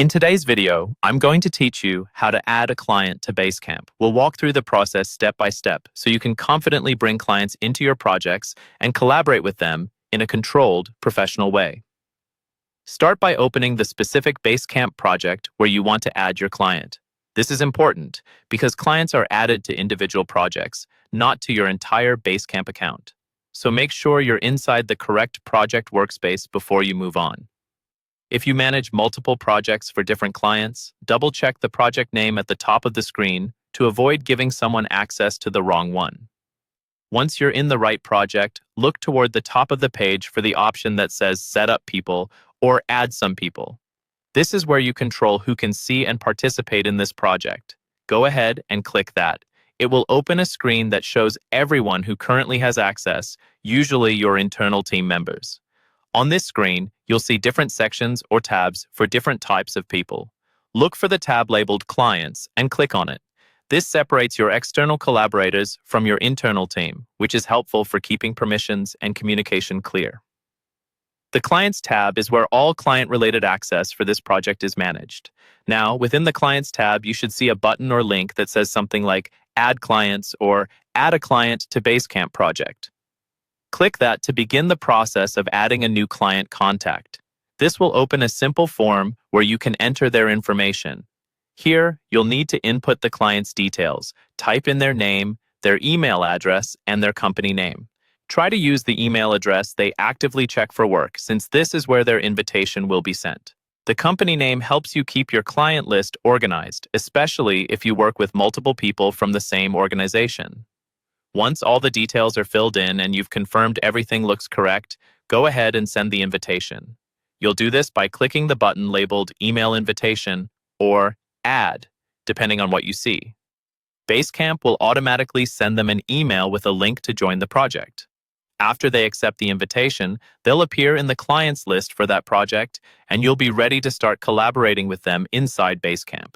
In today's video, I'm going to teach you how to add a client to Basecamp. We'll walk through the process step by step so you can confidently bring clients into your projects and collaborate with them in a controlled, professional way. Start by opening the specific Basecamp project where you want to add your client. This is important because clients are added to individual projects, not to your entire Basecamp account. So make sure you're inside the correct project workspace before you move on. If you manage multiple projects for different clients, double-check the project name at the top of the screen to avoid giving someone access to the wrong one. Once you're in the right project, look toward the top of the page for the option that says Set up People or Add Some People. This is where you control who can see and participate in this project. Go ahead and click that. It will open a screen that shows everyone who currently has access, usually your internal team members. On this screen, you'll see different sections or tabs for different types of people. Look for the tab labeled Clients and click on it. This separates your external collaborators from your internal team, which is helpful for keeping permissions and communication clear. The Clients tab is where all client-related access for this project is managed. Now, within the Clients tab, you should see a button or link that says something like Add Clients or Add a Client to Basecamp project. Click that to begin the process of adding a new client contact. This will open a simple form where you can enter their information. Here, you'll need to input the client's details, type in their name, their email address, and their company name. Try to use the email address they actively check for work, since this is where their invitation will be sent. The company name helps you keep your client list organized, especially if you work with multiple people from the same organization. Once all the details are filled in and you've confirmed everything looks correct, go ahead and send the invitation. You'll do this by clicking the button labeled Email Invitation or Add, depending on what you see. Basecamp will automatically send them an email with a link to join the project. After they accept the invitation, they'll appear in the clients list for that project, and you'll be ready to start collaborating with them inside Basecamp.